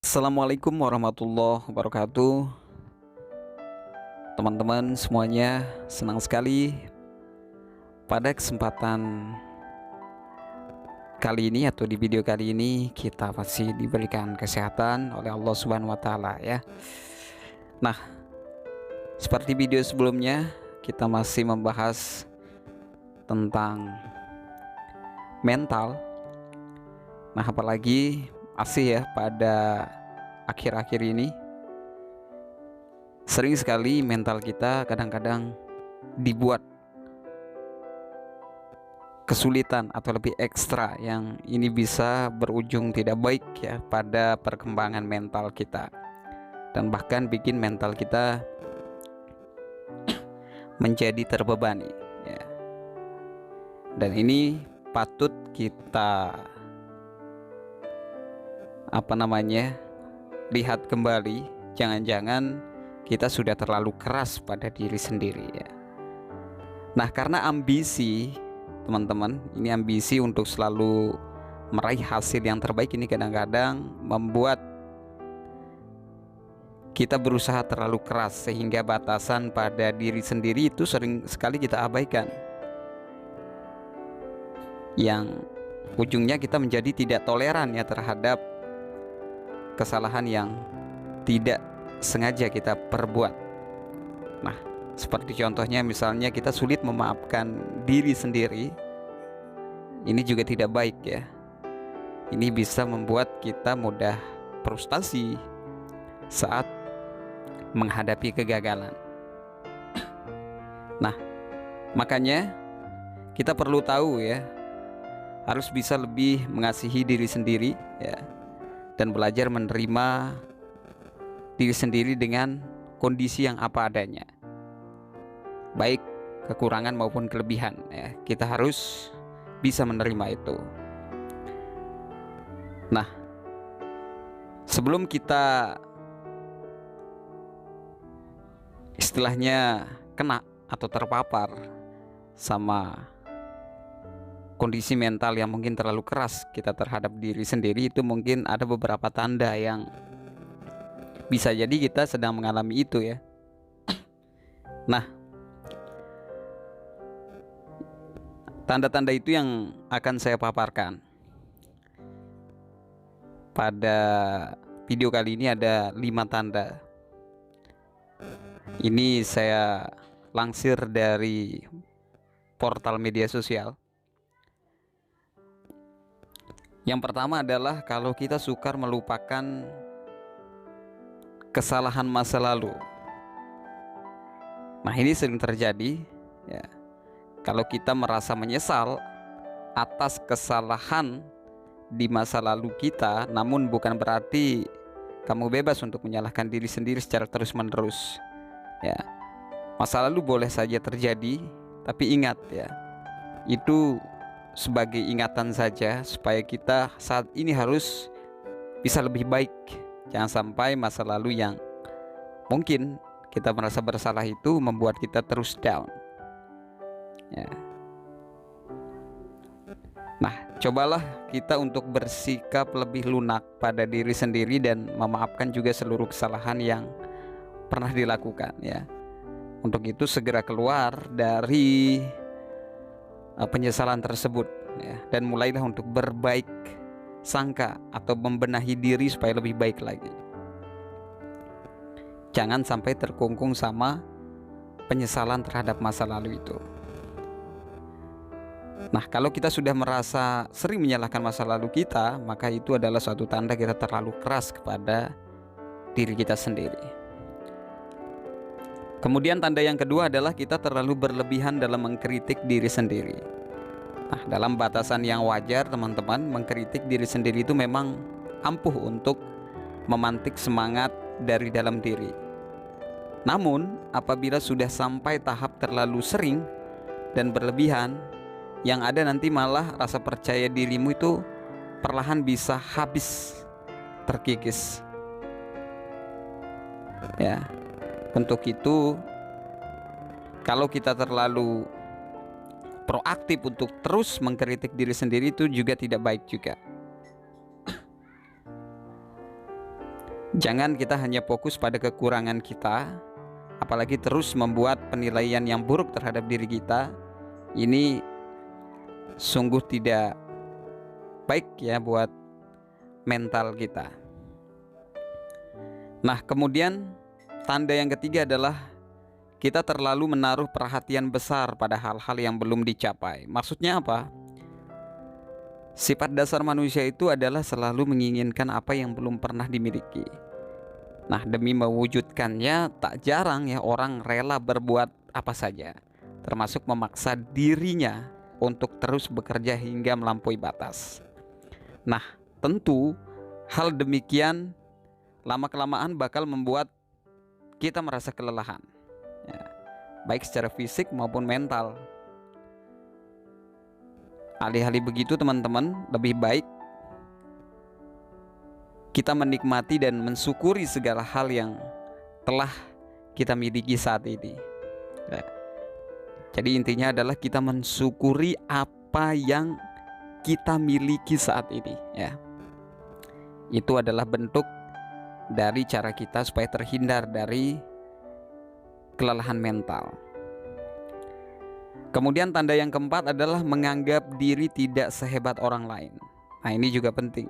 Assalamualaikum warahmatullahi wabarakatuh. Teman-teman semuanya, senang sekali pada kesempatan kali ini atau di video kali ini kita masih diberikan kesehatan oleh Allah Subhanahu wa taala ya. Nah, seperti video sebelumnya kita masih membahas tentang mental. Nah, apalagi masih ya pada akhir-akhir ini sering sekali mental kita kadang-kadang dibuat kesulitan atau lebih ekstra yang ini bisa berujung tidak baik ya pada perkembangan mental kita, dan bahkan bikin mental kita menjadi terbebani ya. Dan ini patut kita lihat kembali, jangan-jangan kita sudah terlalu keras pada diri sendiri ya. Nah, karena ambisi teman-teman, ini ambisi untuk selalu meraih hasil yang terbaik ini kadang-kadang membuat kita berusaha terlalu keras sehingga batasan pada diri sendiri itu sering sekali kita abaikan, yang ujungnya kita menjadi tidak toleran ya terhadap kesalahan yang tidak sengaja kita perbuat. Nah, seperti contohnya misalnya kita sulit memaafkan diri sendiri, ini juga tidak baik ya. Ini bisa membuat kita mudah frustasi saat menghadapi kegagalan. Nah, makanya kita perlu tahu ya, harus bisa lebih mengasihi diri sendiri ya, dan belajar menerima diri sendiri dengan kondisi yang apa adanya, baik kekurangan maupun kelebihan ya. Kita harus bisa menerima itu. Nah, sebelum kita istilahnya kena atau terpapar sama kondisi mental yang mungkin terlalu keras kita terhadap diri sendiri, itu mungkin ada beberapa tanda yang bisa jadi kita sedang mengalami itu ya. Nah, tanda-tanda itu yang akan saya paparkan pada video kali ini. Ada 5 tanda. Ini saya lansir dari portal media sosial. Yang pertama adalah kalau kita sukar melupakan kesalahan masa lalu. Nah, ini sering terjadi ya. Kalau kita merasa menyesal atas kesalahan di masa lalu kita, namun bukan berarti kamu bebas untuk menyalahkan diri sendiri secara terus-menerus ya. Masa lalu boleh saja terjadi, tapi ingat ya, itu sebagai ingatan saja supaya kita saat ini harus bisa lebih baik. Jangan sampai masa lalu yang mungkin kita merasa bersalah itu membuat kita terus down ya. Nah, cobalah kita untuk bersikap lebih lunak pada diri sendiri dan memaafkan juga seluruh kesalahan yang pernah dilakukan ya. Untuk itu segera keluar dari penyesalan tersebut ya, dan mulailah untuk berbaik sangka atau membenahi diri supaya lebih baik lagi. Jangan sampai terkungkung sama penyesalan terhadap masa lalu itu. Nah, kalau kita sudah merasa sering menyalahkan masa lalu kita, maka itu adalah suatu tanda kita terlalu keras kepada diri kita sendiri. Kemudian tanda yang kedua adalah kita terlalu berlebihan dalam mengkritik diri sendiri. Nah, dalam batasan yang wajar teman-teman, mengkritik diri sendiri itu memang ampuh untuk memantik semangat dari dalam diri. Namun, apabila sudah sampai tahap terlalu sering dan berlebihan, yang ada nanti malah rasa percaya dirimu itu perlahan bisa habis, terkikis ya. Untuk itu, kalau kita terlalu proaktif untuk terus mengkritik diri sendiri, itu juga tidak baik juga. Jangan kita hanya fokus pada kekurangan kita, apalagi terus membuat penilaian yang buruk terhadap diri kita. Ini sungguh tidak baik ya buat mental kita. Nah, kemudian tanda yang ketiga adalah kita terlalu menaruh perhatian besar pada hal-hal yang belum dicapai. Maksudnya apa? Sifat dasar manusia itu adalah selalu menginginkan apa yang belum pernah dimiliki. Nah, demi mewujudkannya, tak jarang ya orang rela berbuat apa saja, termasuk memaksa dirinya untuk terus bekerja hingga melampaui batas. Nah, tentu hal demikian lama-kelamaan bakal membuat kita merasa kelelahan, ya, baik secara fisik maupun mental. Alih-alih begitu teman-teman, lebih baik kita menikmati dan mensyukuri segala hal yang telah kita miliki saat ini. Ya. Jadi intinya adalah kita mensyukuri apa yang kita miliki saat ini. Ya. Itu adalah bentuk dari cara kita supaya terhindar dari kelelahan mental. Kemudian tanda yang keempat adalah menganggap diri tidak sehebat orang lain. Nah, ini juga penting.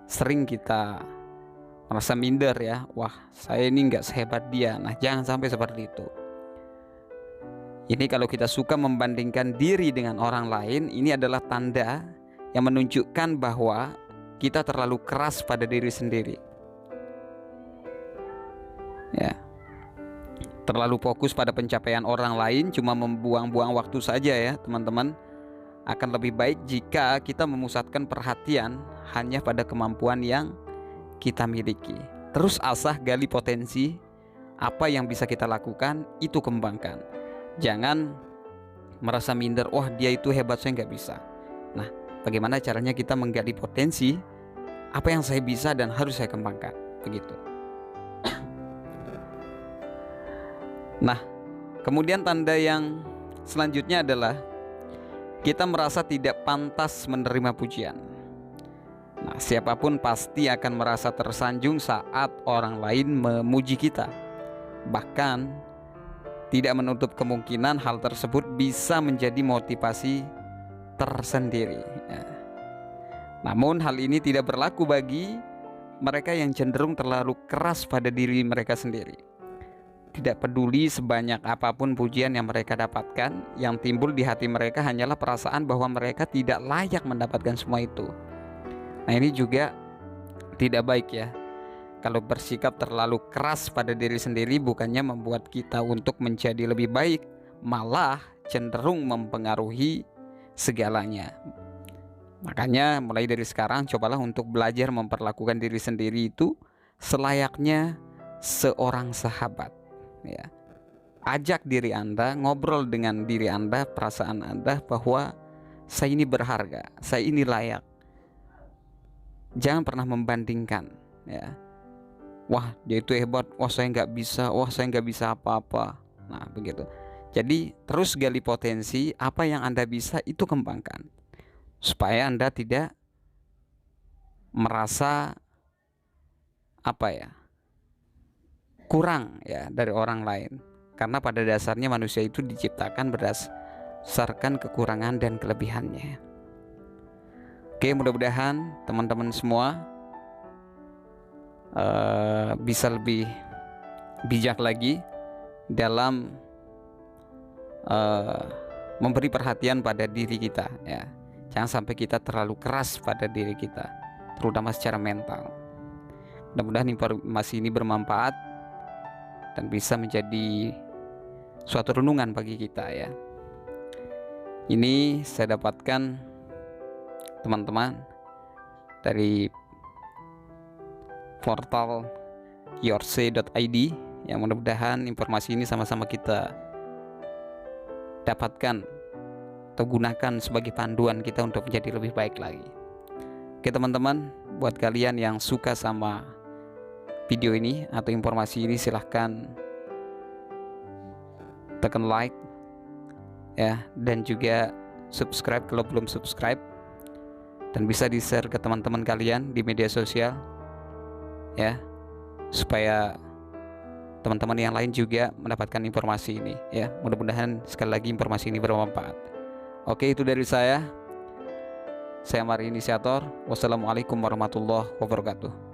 Sering kita merasa minder ya, wah saya ini nggak sehebat dia. Nah, jangan sampai seperti itu. Ini kalau kita suka membandingkan diri dengan orang lain, ini adalah tanda yang menunjukkan bahwa kita terlalu keras pada diri sendiri. Ya. Terlalu fokus pada pencapaian orang lain cuma membuang-buang waktu saja ya teman-teman. Akan lebih baik jika kita memusatkan perhatian hanya pada kemampuan yang kita miliki. Terus asah gali potensi apa yang bisa kita lakukan, itu kembangkan. Jangan merasa minder, wah dia itu hebat saya nggak bisa. Nah, bagaimana caranya kita menggali potensi apa yang saya bisa dan harus saya kembangkan, begitu. Nah, kemudian tanda yang selanjutnya adalah kita merasa tidak pantas menerima pujian. Nah, siapapun pasti akan merasa tersanjung saat orang lain memuji kita. Bahkan tidak menutup kemungkinan hal tersebut bisa menjadi motivasi tersendiri. Ya. Namun hal ini tidak berlaku bagi mereka yang cenderung terlalu keras pada diri mereka sendiri. Tidak peduli sebanyak apapun pujian yang mereka dapatkan, yang timbul di hati mereka hanyalah perasaan bahwa mereka tidak layak mendapatkan semua itu. Nah, ini juga tidak baik ya. Kalau bersikap terlalu keras pada diri sendiri bukannya membuat kita untuk menjadi lebih baik, malah cenderung mempengaruhi segalanya. Makanya mulai dari sekarang cobalah untuk belajar memperlakukan diri sendiri itu selayaknya seorang sahabat. Ya, ajak diri Anda, ngobrol dengan diri Anda, perasaan Anda bahwa saya ini berharga, saya ini layak. Jangan pernah membandingkan ya. Wah dia itu hebat, wah saya nggak bisa, wah saya nggak bisa apa-apa. Nah begitu. Jadi terus gali potensi apa yang Anda bisa, itu kembangkan, supaya Anda tidak merasa apa ya, kurang ya dari orang lain. Karena pada dasarnya manusia itu diciptakan berdasarkan kekurangan dan kelebihannya. Oke, mudah-mudahan teman-teman semua bisa lebih bijak lagi dalam memberi perhatian pada diri kita ya. Jangan sampai kita terlalu keras pada diri kita, terutama secara mental. Mudah-mudahan informasi ini bermanfaat dan bisa menjadi suatu renungan bagi kita ya. Ini saya dapatkan teman-teman dari portal yoursay.id, yang mudah-mudahan informasi ini sama-sama kita dapatkan atau gunakan sebagai panduan kita untuk menjadi lebih baik lagi. Oke teman-teman, buat kalian yang suka sama video ini atau informasi ini, silahkan tekan like ya, dan juga subscribe kalau belum subscribe, dan bisa di share ke teman-teman kalian di media sosial ya. supaya teman-teman yang lain juga mendapatkan informasi ini ya. Mudah-mudahan sekali lagi informasi ini bermanfaat. Oke, itu dari saya. Saya Mari Inisiator. Wassalamualaikum warahmatullahi wabarakatuh.